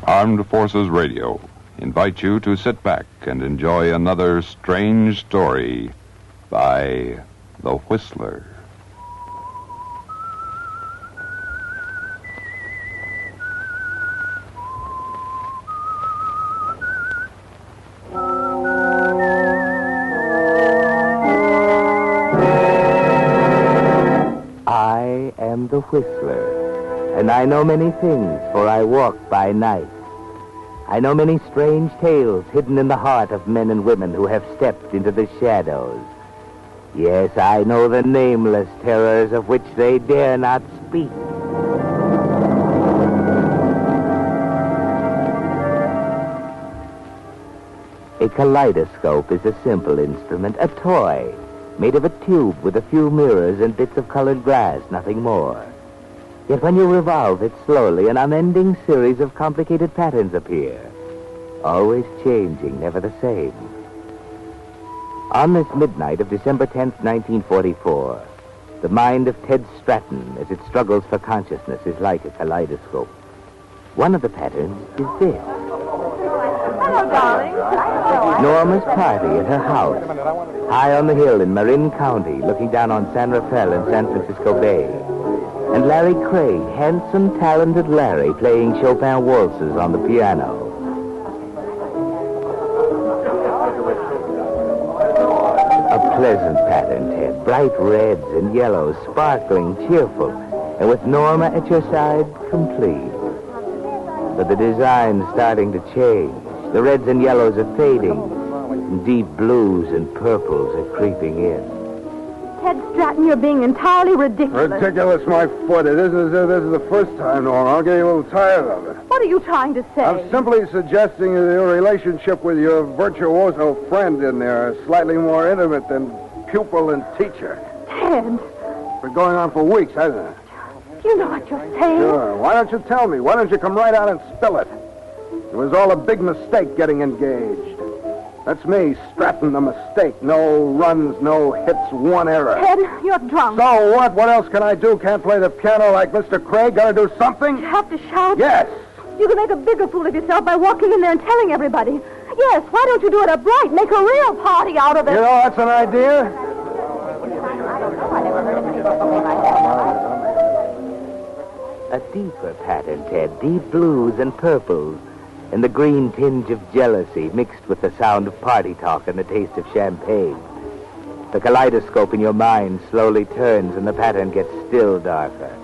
Armed Forces Radio invite you to sit back and enjoy another strange story by The Whistler. I am the Whistler, and I know many things, for I walk by night. I know many strange tales hidden in the heart of men and women who have stepped into the shadows. Yes, I know the nameless terrors of which they dare not speak. A kaleidoscope is a simple instrument, a toy, made of a tube with a few mirrors and bits of colored glass, nothing more. Yet when you revolve it slowly, an unending series of complicated patterns appear, always changing, never the same. On this midnight of December 10th, 1944, the mind of Ted Stratton, as it struggles for consciousness, is like a kaleidoscope. One of the patterns is this. Hello, darling. Norma's party at her house, high on the hill in Marin County, looking down on San Rafael and San Francisco Bay. And Larry Craig, handsome, talented Larry, playing Chopin waltzes on the piano. A pleasant pattern, Ted. Bright reds and yellows, sparkling, cheerful. And with Norma at your side, complete. But the design's starting to change. The reds and yellows are fading. And deep blues and purples are creeping in. Ted Stratton, you're being entirely ridiculous. Ridiculous, my foot. This is the first time, Norma. I'm getting a little tired of it. What are you trying to say? I'm simply suggesting that your relationship with your virtuoso friend in there is slightly more intimate than pupil and teacher. Ted, It's been going on for weeks, hasn't it? you know what you're saying. Sure. Why don't you tell me? Why don't you come right out and spill it? It was all a big mistake getting engaged. That's me, Stratton, the mistake. No runs, no hits, one error. Ted, you're drunk. So what? What else can I do? Can't play the piano like Mr. Craig? Gotta do something? You have to shout. Yes. You can make a bigger fool of yourself by walking in there and telling everybody. Yes, why don't you do it upright? Make a real party out of it. You know, that's an idea. A deeper pattern, Ted. Deep blues and purples. And the green tinge of jealousy mixed with the sound of party talk and the taste of champagne. The kaleidoscope in your mind slowly turns and the pattern gets still darker.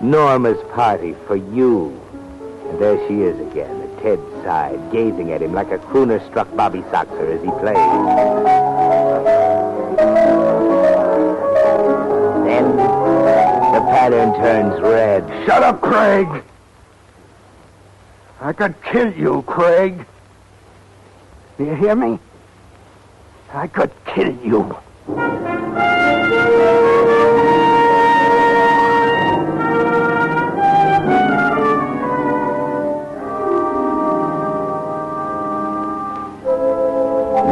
Norma's party for you. And there she is again, at Ted's side, gazing at him like a crooner-struck Bobby Soxer as he plays. Then the pattern turns red. Shut up, Craig. I could kill you, Craig. Do you hear me? I could kill you.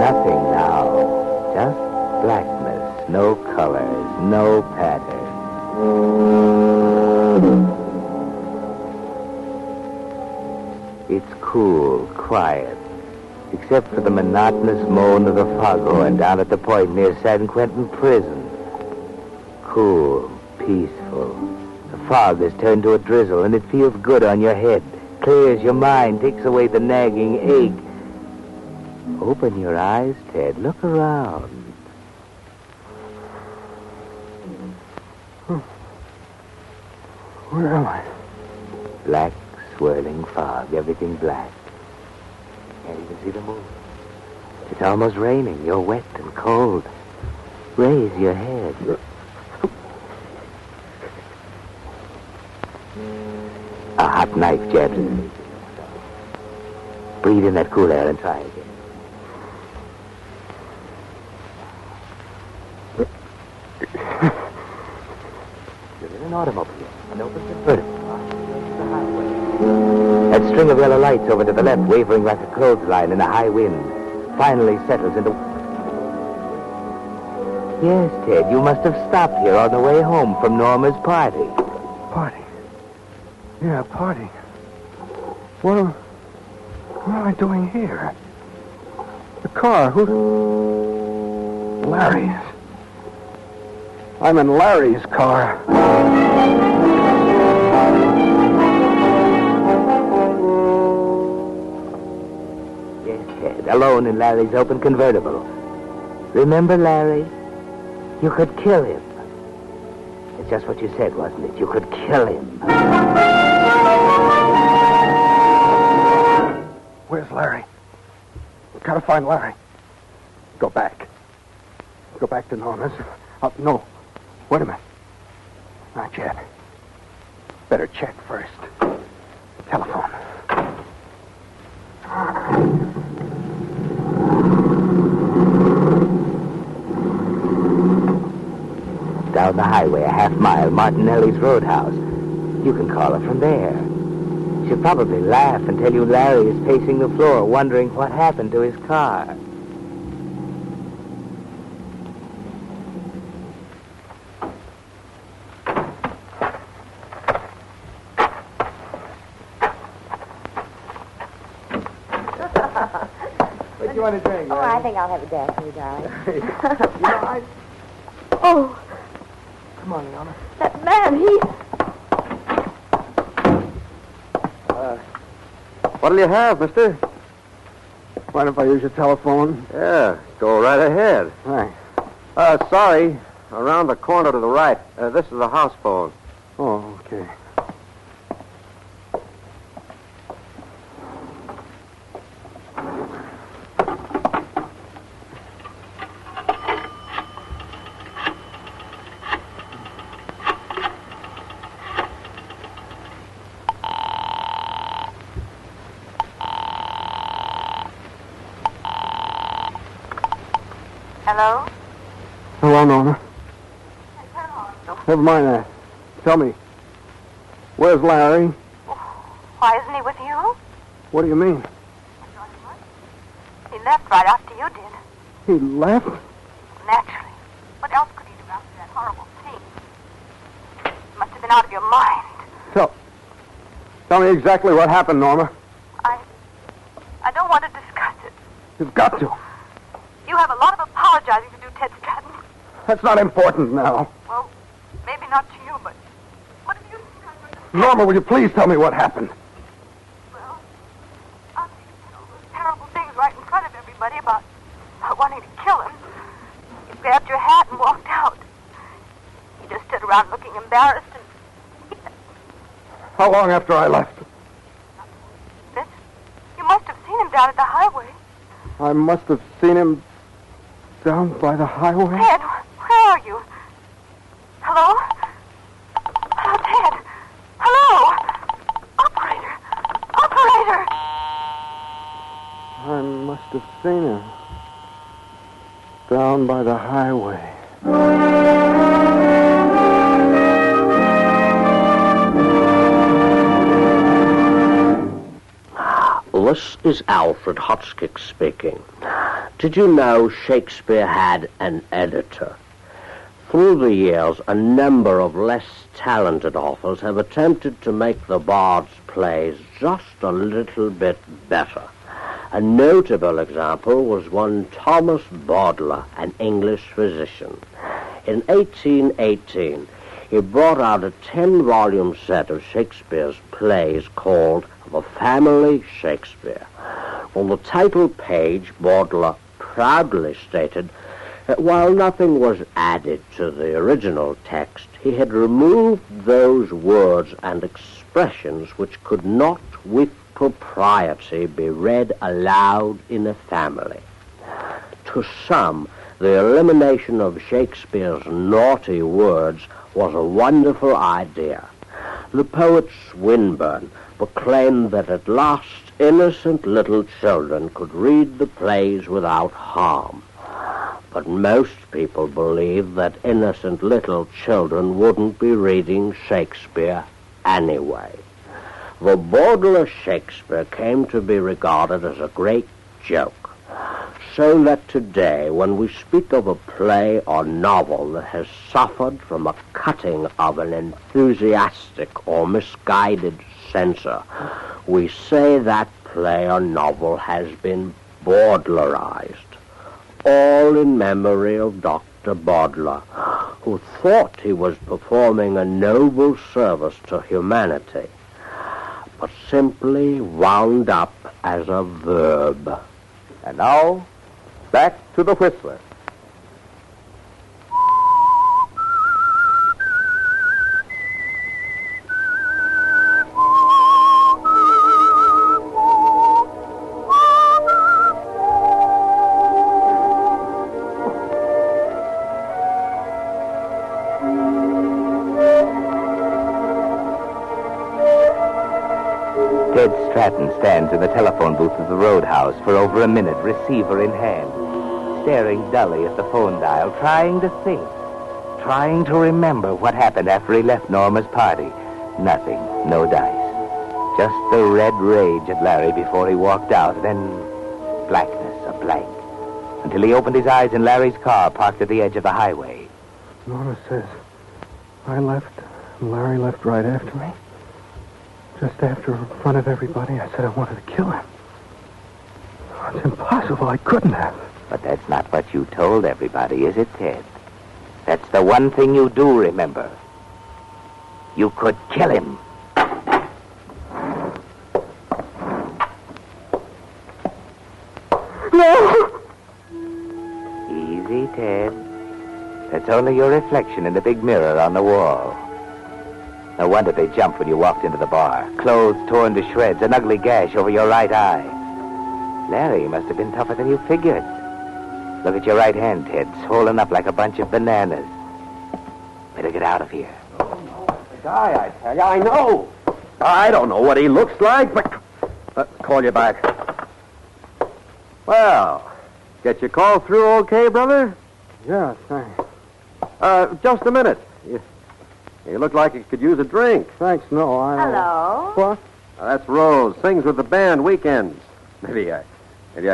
Nothing now. Just blackness. No colors. No pattern. It's cool, quiet, except for the monotonous moan of the foghorn down at the point near San Quentin Prison. Cool, peaceful. The fog has turned to a drizzle, and it feels good on your head. Clears your mind, takes away the nagging ache. Open your eyes, Ted. Look around. Where am I? Black, swirling fog, everything black. Can't even see the moon. It's almost raining. You're wet and cold. Raise your head. A hot knife jabs in me. Breathe in that cool air and try again. You're in an automobile, an open convertible. The highway. That string of yellow lights over to the left, wavering like a clothesline in a high wind, finally settles into... Yes, Ted, you must have stopped here on the way home from Norma's party. Party? Yeah, party. What What am I doing here? The car, who... Larry's. I'm in Larry's car. Yes, Ted, alone in Larry's open convertible. Remember Larry? You could kill him. It's just what you said, wasn't it? You could kill him. Where's Larry? We've got to find Larry. Go back. Go back to Norma's. No. Wait a minute. Not yet. Better check first. Telephone. Down the highway, a half-mile, Martinelli's Roadhouse. You can call her from there. She'll probably laugh and tell you Larry is pacing the floor, wondering what happened to his car. What do you want to drink? Oh, I think I'll have a dash, darling. Oh. Come on, Leona. That man, he... What'll you have, mister? Mind if I use your telephone? Yeah, go right ahead. Thanks. Sorry. Around the corner to the right. This is the house phone. Oh, okay. Hello? Hello, Norma. Never mind that. Tell me, where's Larry? Why isn't he with you? What do you mean? He left right after you did. He left? Naturally. What else could he do after that horrible scene? You must have been out of your mind. Tell me exactly what happened, Norma. I don't want to discuss it. You've got to. You have a lot of apologizing to do, Ted Stratton. That's not important now. Well, maybe not to you, but what have you done? Norma, will you please tell me what happened? Well, after you said all those terrible things right in front of everybody about wanting to kill him, you grabbed your hat and walked out. He just stood around looking embarrassed and... How long after I left? This? You must have seen him down at the highway. I must have seen him down by the highway. Ted, where are you? Hello? Hello, Ted. Hello? Operator! Operator! I must have seen him down by the highway. This is Alfred Hotchkiss speaking. Did you know Shakespeare had an editor? Through the years, a number of less talented authors have attempted to make the Bard's plays just a little bit better. A notable example was one Thomas Bordler, an English physician. In 1818, he brought out a 10-volume set of Shakespeare's plays called The Family Shakespeare. On the title page, Bordler proudly stated that while nothing was added to the original text, he had removed those words and expressions which could not with propriety be read aloud in a family. To some, the elimination of Shakespeare's naughty words was a wonderful idea. The poet Swinburne proclaimed that at last innocent little children could read the plays without harm. But most people believe that innocent little children wouldn't be reading Shakespeare anyway. The Bordler Shakespeare came to be regarded as a great joke, so that today, when we speak of a play or novel that has suffered from a cutting of an enthusiastic or misguided censor, we say that play or novel has been borderized, all in memory of Dr. Bodler, who thought he was performing a noble service to humanity, but simply wound up as a verb. And now, back to the Whistler. Ted Stratton stands in the telephone booth of the Roadhouse for over a minute, receiver in hand, staring dully at the phone dial, trying to think, trying to remember what happened after he left Norma's party. Nothing, no dice. Just the red rage at Larry before he walked out, then blackness, a blank, until he opened his eyes in Larry's car parked at the edge of the highway. Norma says I left, and Larry left right after me. Just after, in front of everybody, I said I wanted to kill him. Oh, it's impossible. I couldn't have. But that's not what you told everybody, is it, Ted? That's the one thing you do remember. You could kill him. No! Easy, Ted. That's only your reflection in the big mirror on the wall. No wonder they jumped when you walked into the bar. Clothes torn to shreds, an ugly gash over your right eye. Larry must have been tougher than you figured. Look at your right hand, Ted, swollen up like a bunch of bananas. Better get out of here. The guy, I tell you, I know. I don't know what he looks like, but... Let's call you back. Well, get your call through okay, brother? Yeah, thanks. Just a minute. You look like you could use a drink. Thanks, no, I... Hello? What? That's Rose. Sings with the band weekends. Maybe I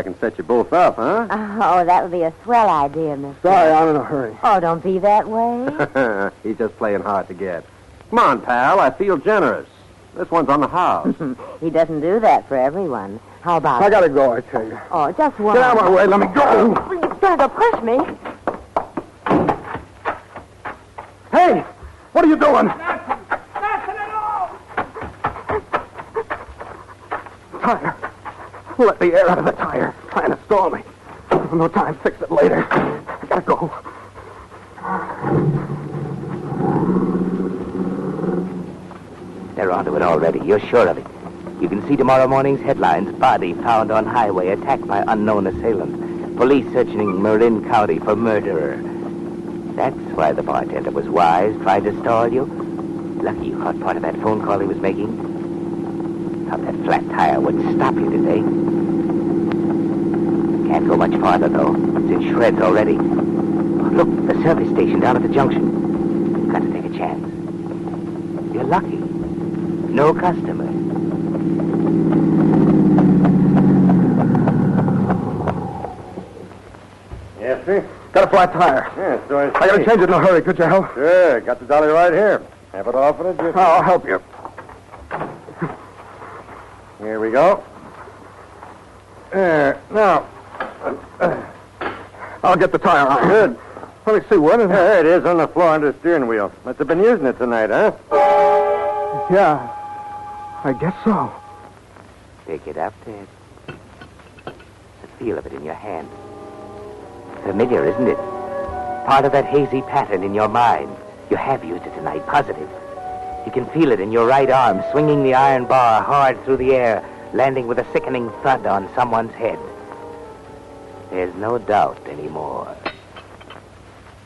can set you both up, huh? Oh, that would be a swell idea, mister. Sorry, I'm in a hurry. Oh, don't be that way. He's just playing hard to get. Come on, pal. I feel generous. This one's on the house. He doesn't do that for everyone. How about I gotta go, I tell you. Oh, just one. Get out of my way, let me go! You're going to push me. Hey! What are you doing? Nothing at all. Tire. Let the air out of the tire. Trying to stall me. No time. Fix it later. I gotta go. They're onto it already. You're sure of it. You can see tomorrow morning's headlines. Body found on highway, attacked by unknown assailant. Police searching Marin County for murderer. That's why the bartender was wise, tried to stall you. Lucky you caught part of that phone call he was making. Thought that flat tire would stop you today. Can't go much farther, though. It's in shreds already. Oh, look, the service station down at the junction. Got to take a chance. You're lucky. No customers. Yes, sir? Got a flat tire. Yeah, so I gotta change it in a hurry. Could you help? Sure. Got the dolly right here. Have it off in a jiffy. I'll help you. Here we go. There. Now. I'll get the tire on. Good. Let me see, what is it? There it is on the floor under the steering wheel. Must have been using it tonight, huh? Yeah, I guess so. Pick it up, Ted. The feel of it in your hand. Familiar, isn't it? Part of that hazy pattern in your mind. You have used it tonight, positive. You can feel it in your right arm, swinging the iron bar hard through the air, landing with a sickening thud on someone's head. There's no doubt anymore.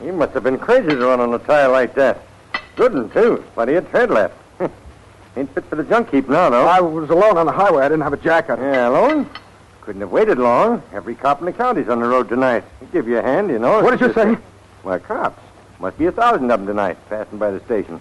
You must have been crazy to run on a tire like that. Good one, too. Plenty of tread left. Ain't fit for the junk heap now, though. I was alone on the highway. I didn't have a jacket. Yeah, alone? Couldn't have waited long. Every cop in the county's on the road tonight. He'll give you a hand, you know. What did you say? Why, cops. Must be 1,000 of them tonight, passing by the station.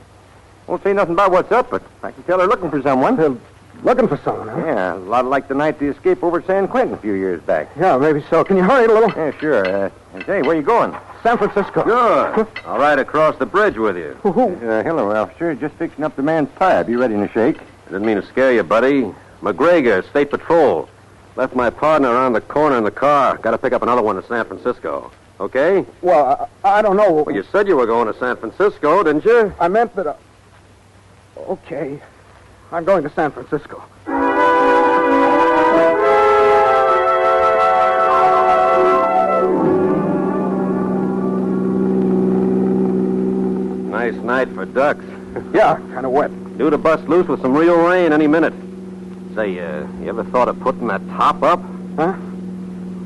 Won't say nothing about what's up, but I can tell they're looking for someone. They're looking for someone, huh? Yeah, a lot like the night they escaped over San Quentin a few years back. Yeah, maybe so. Can you hurry it a little? Yeah, sure. Hey, where you going? San Francisco. Good. I'll ride across the bridge with you. Who? Hello, officer. Just fixing up the man's tire. Be ready in a shake. I didn't mean to scare you, buddy. McGregor, State Patrol. Left my partner around the corner in the car. Got to pick up another one in San Francisco. Okay? Well, I don't know. Well, you said you were going to San Francisco, didn't you? I meant that... Okay. I'm going to San Francisco. Nice night for ducks. Yeah, kind of wet. Due to bust loose with some real rain any minute. Say, you ever thought of putting that top up? Huh?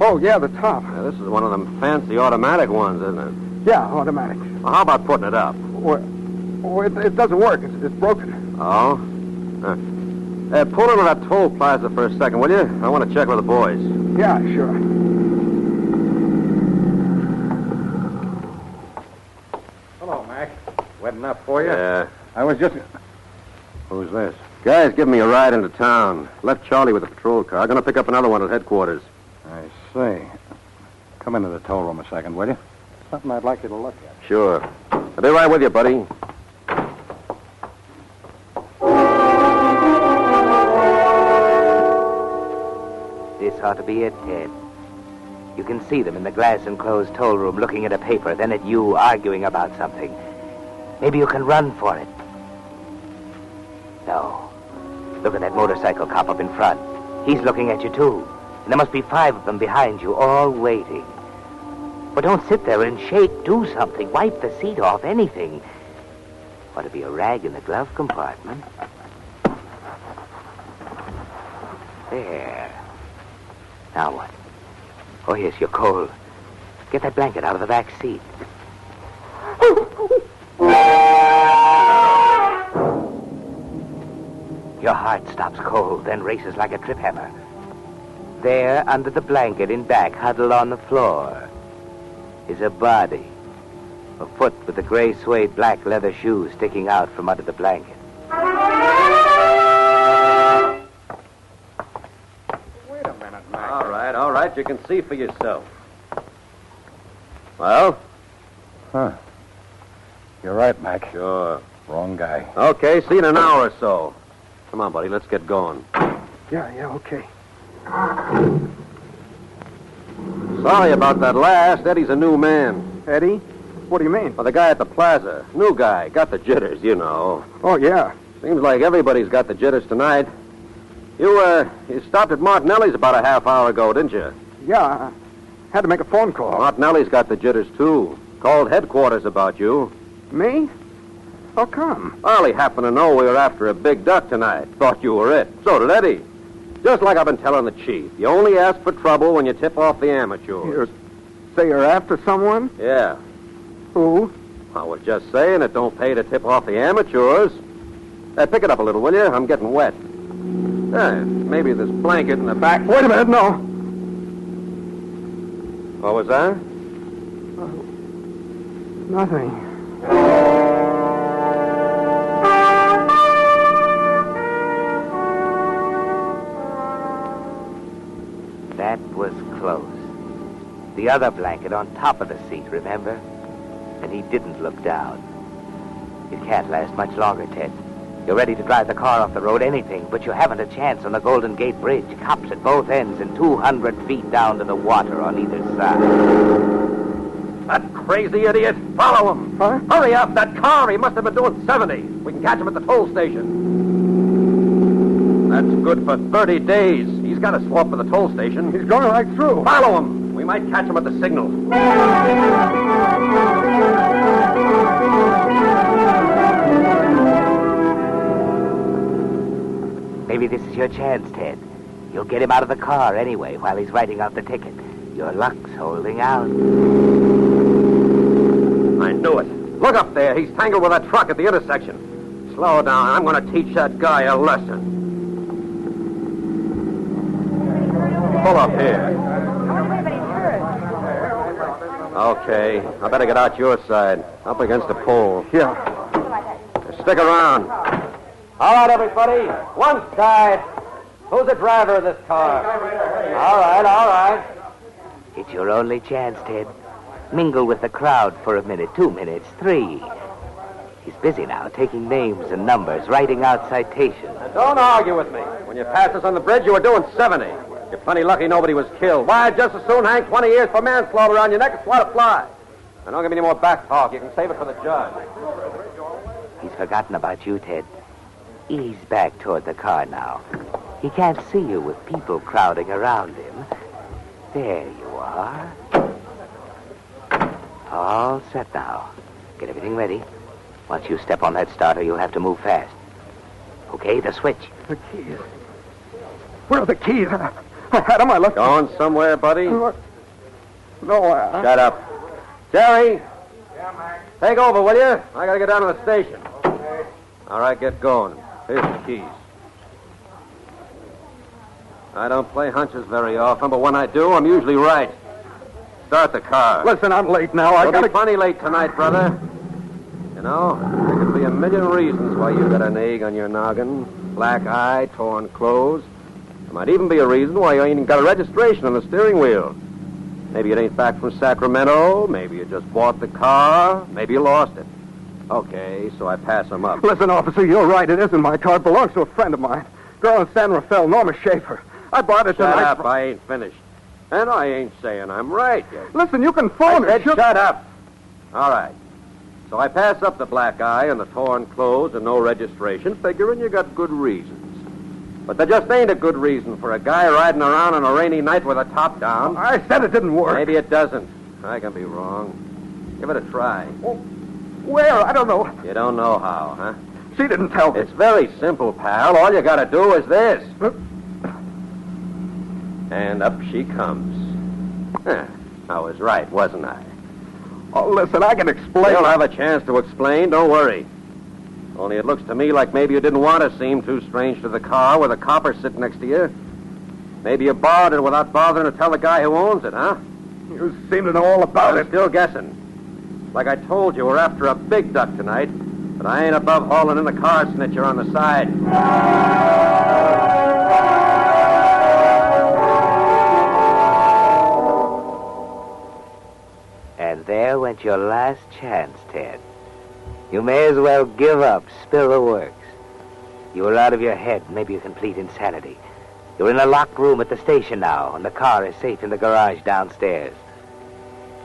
Oh, yeah, the top. This is one of them fancy automatic ones, isn't it? Yeah, automatic. Well, how about putting it up? Well, it doesn't work. It's broken. Oh? Pull into that toll plaza for a second, will you? I want to check with the boys. Yeah, sure. Hello, Mac. Wet enough for you? Yeah. I was just... Who's this? Guys, give me a ride into town. Left Charlie with the patrol car. Gonna pick up another one at headquarters. I see. Come into the toll room a second, will you? Something I'd like you to look at. Sure. I'll be right with you, buddy. This ought to be it, Ted. You can see them in the glass-enclosed toll room looking at a paper, then at you arguing about something. Maybe you can run for it. No. Look at that motorcycle cop up in front. He's looking at you, too. And there must be 5 of them behind you, all waiting. But don't sit there and shake. Do something. Wipe the seat off, anything. Ought to be a rag in the glove compartment. There. Now what? Oh, yes, you're cold. Get that blanket out of the back seat. Your heart stops cold, then races like a trip hammer. There, under the blanket in back, huddled on the floor, is a body. A foot with the gray suede black leather shoes sticking out from under the blanket. Wait a minute, Mac. All right. You can see for yourself. Well? Huh. You're right, Mac. Sure. Wrong guy. Okay, see you in an hour or so. Come on, buddy, let's get going. Yeah, okay. Sorry about that last. Eddie's a new man. Eddie? What do you mean? Well, the guy at the plaza. New guy. Got the jitters, you know. Oh, yeah. Seems like everybody's got the jitters tonight. You stopped at Martinelli's about a half hour ago, didn't you? Yeah, I had to make a phone call. Martinelli's got the jitters, too. Called headquarters about you. Me? How come? Well, he happened to know we were after a big duck tonight. Thought you were it. So did Eddie. Just like I've been telling the chief. You only ask for trouble when you tip off the amateurs. Say you're after someone? Yeah. Who? I was just saying it don't pay to tip off the amateurs. Pick it up a little, will you? I'm getting wet. Maybe this blanket in the back. Wait a minute, no. What was that? Nothing. That was close. The other blanket on top of the seat, remember? And he didn't look down. It can't last much longer, Ted. You're ready to drive the car off the road, anything, but you haven't a chance on the Golden Gate Bridge. Cops at both ends and 200 feet down to the water on either side. That crazy idiot. Follow him. Huh? Hurry up. That car, he must have been doing 70. We can catch him at the toll station. That's good for 30 days. He's got to swap for the toll station. He's going right through. Follow him. We might catch him at the signal. Maybe this is your chance, Ted. You'll get him out of the car anyway while he's writing out the ticket. Your luck's holding out. I knew it. Look up there. He's tangled with that truck at the intersection. Slow down. I'm going to teach that guy a lesson. Pull up here. Okay. I better get out your side. Up against the pole. Yeah. Stick around. All right, everybody. One side. Who's the driver of this car? All right. It's your only chance, Ted. Mingle with the crowd for a minute, 2 minutes, 3. He's busy now, taking names and numbers, writing out citations. Now, don't argue with me. When you passed us on the bridge, you were doing 70. You're plenty lucky nobody was killed. Why, I'd just as soon hang 20 years for manslaughter around your neck as swat a fly. Now, don't give me any more back talk. You can save it for the judge. He's forgotten about you, Ted. Ease back toward the car now. He can't see you with people crowding around him. There you are. All set now. Get everything ready. Once you step on that starter, you'll have to move fast. Okay, the switch. The keys. Where are the keys? I had them. I left them. Going somewhere, buddy? No, Shut up. Jerry. Yeah, Mac. Take over, will you? I gotta get down to the station. Okay. All right, get going. Here's the keys. I don't play hunches very often, but when I do, I'm usually right. Start the car. Listen, I'm late now. I You'll gotta... be funny late tonight, brother. You know, there could be a million reasons why you got an egg on your noggin. Black eye, torn clothes. There might even be a reason why you ain't got a registration on the steering wheel. Maybe it ain't back from Sacramento. Maybe you just bought the car. Maybe you lost it. Okay, so I pass them up. Listen, officer, you're right. It isn't my car. It belongs to a friend of mine. Girl in San Rafael, Norma Schaefer. I bought it Shut tonight. up, I ain't finished. And I ain't saying I'm right yet. Listen, you can phone her. I said shut up. All right. So I pass up the black eye and the torn clothes and no registration, figuring you got good reasons. But there just ain't a good reason for a guy riding around on a rainy night with a top down. I said it didn't work. Maybe it doesn't. I can be wrong. Give it a try. Oh, where? I don't know. You don't know how, huh? She didn't tell me. It's very simple, pal. All you gotta do is this. And up she comes. I was right, wasn't I? Oh, listen, I can explain. You'll have a chance to explain, don't worry. Only it looks to me like maybe you didn't want to seem too strange to the car with a copper sitting next to you. Maybe you borrowed it without bothering to tell the guy who owns it, huh? You seem to know all about I'm it. still guessing. Like I told you, we're after a big duck tonight, but I ain't above hauling in the car snitcher on the side. And there went your last chance, Ted. You may as well give up, spill the works. You were out of your head, maybe a complete insanity. You're in a locked room at the station now, and the car is safe in the garage downstairs.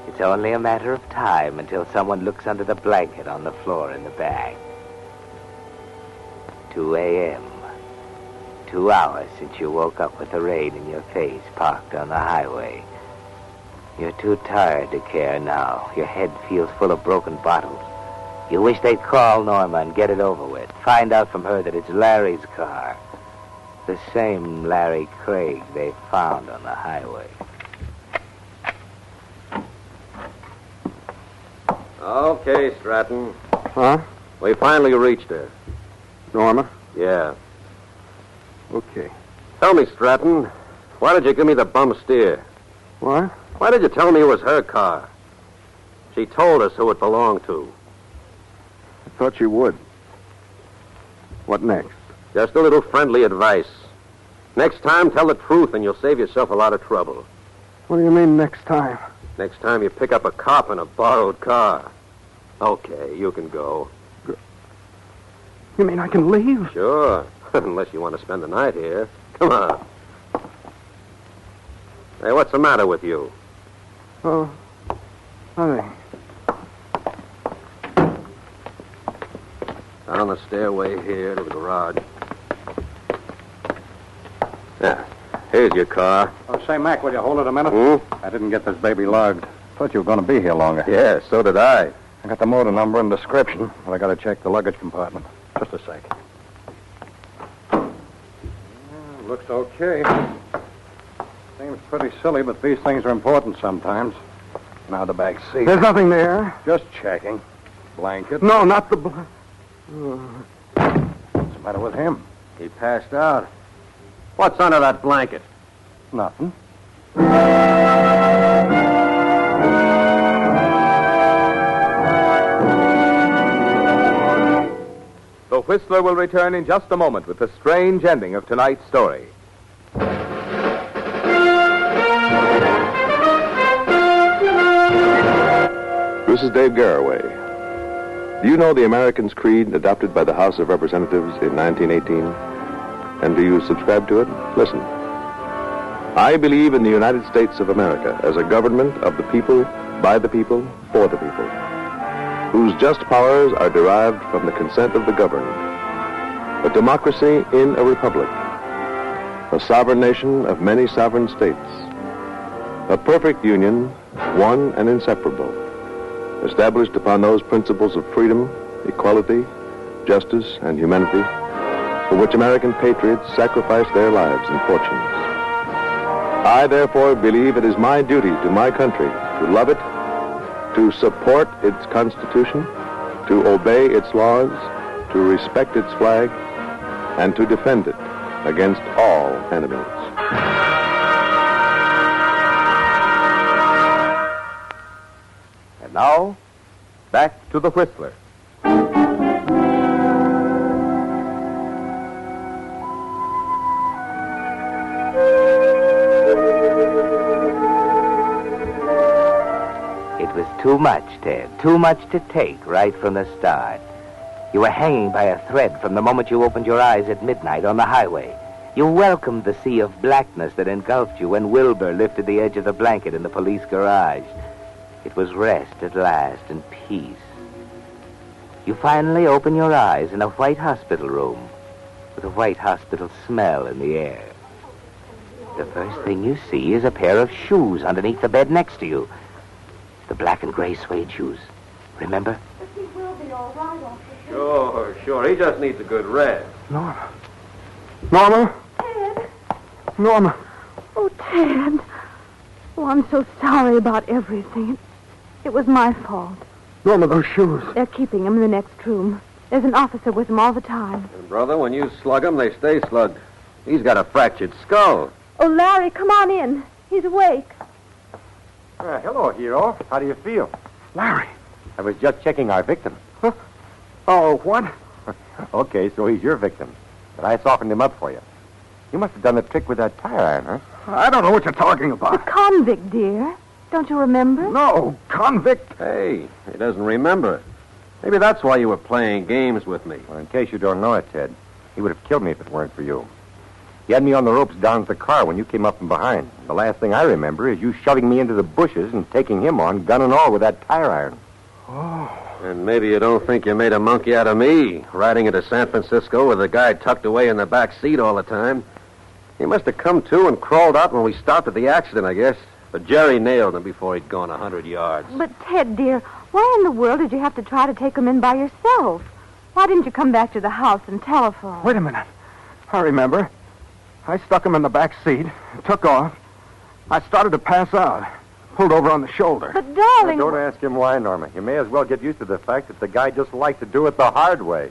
It's only a matter of time until someone looks under the blanket on the floor in the bag. 2 a.m. 2 hours since you woke up with the rain in your face, parked on the highway. You're too tired to care now. Your head feels full of broken bottles. You wish they'd call Norma and get it over with. Find out from her that it's Larry's car. The same Larry Craig they found on the highway. Okay, Stratton. Huh? We finally reached her. Norma? Yeah. Okay. Tell me, Stratton, why did you give me the bum steer? What? Why did you tell me it was her car? She told us who it belonged to. I thought you would. What next? Just a little friendly advice. Next time, tell the truth and you'll save yourself a lot of trouble. What do you mean next time? Next time you pick up a cop in a borrowed car. Okay, you can go. You mean I can leave? Sure, unless you want to spend the night here. Come on. Hey, what's the matter with you? Oh, nothing. Down the stairway here to the garage. Yeah, here's your car. Oh, say, Mac, will you hold it a minute? Hmm? I didn't get this baby logged. Thought you were going to be here longer. Yeah, so did I. I got the motor number and description, but I got to check the luggage compartment. Just a sec. Looks okay. Seems pretty silly, but these things are important sometimes. Now the back seat. There's nothing there. Just checking. Blanket. No, not the... What's the matter with him? He passed out. What's under that blanket? Nothing. The Whistler will return in just a moment with the strange ending of tonight's story. This is Dave Garraway. Do you know the American's Creed adopted by the House of Representatives in 1918? And do you subscribe to it? Listen. I believe in the United States of America as a government of the people, by the people, for the people, whose just powers are derived from the consent of the governed. A democracy in a republic. A sovereign nation of many sovereign states. A perfect union, one and inseparable, established upon those principles of freedom, equality, justice, and humanity, for which American patriots sacrificed their lives and fortunes. I, therefore, believe it is my duty to my country to love it, to support its Constitution, to obey its laws, to respect its flag, and to defend it against all enemies. And now, back to the Whistler. It was too much, Ted. Too much to take right from the start. You were hanging by a thread from the moment you opened your eyes at midnight on the highway. You welcomed the sea of blackness that engulfed you when Wilbur lifted the edge of the blanket in the police garage. It was rest at last and peace. You finally open your eyes in a white hospital room with a white hospital smell in the air. The first thing you see is a pair of shoes underneath the bed next to you. The black and gray suede shoes. Remember? But he will be all right, officer. Sure. He just needs a good rest. Norma. Norma? Ted. Norma. Oh, Ted. Oh, I'm so sorry about everything. It was my fault. Norma, those shoes. They're keeping him in the next room. There's an officer with him all the time. And brother, when you slug him, they stay slugged. He's got a fractured skull. Oh, Larry, come on in. He's awake. Hello, hero. How do you feel? Larry. I was just checking our victim. Huh? Oh, what? Okay, so he's your victim. But I softened him up for you. You must have done the trick with that tire iron, huh? I don't know what you're talking The about. convict, dear. Don't you remember? No, convict. Hey, he doesn't remember it. Maybe that's why you were playing games with me. Well, in case you don't know it, Ted, he would have killed me if it weren't for you. He had me on the ropes down at the car when you came up from behind. The last thing I remember is you shoving me into the bushes and taking him on, gun and all, with that tire iron. And maybe you don't think you made a monkey out of me, riding into San Francisco with a guy tucked away in the back seat all the time. He must have come to and crawled out when we stopped at the accident, I guess. But Jerry nailed him before he'd gone 100 yards. But, Ted, dear, why in the world did you have to try to take him in by yourself? Why didn't you come back to the house and telephone? Wait a minute. I remember. I stuck him in the back seat, took off. I started to pass out. Pulled over on the shoulder. But, darling... Don't ask him why, Norma. You may as well get used to the fact that the guy just liked to do it the hard way.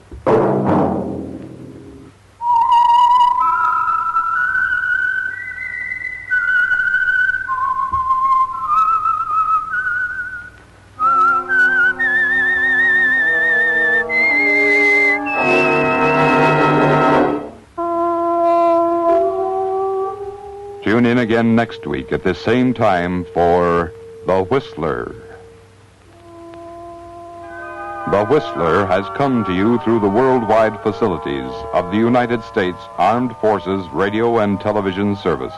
Tune in again next week at this same time for The Whistler. The Whistler has come to you through the worldwide facilities of the United States Armed Forces Radio and Television Service.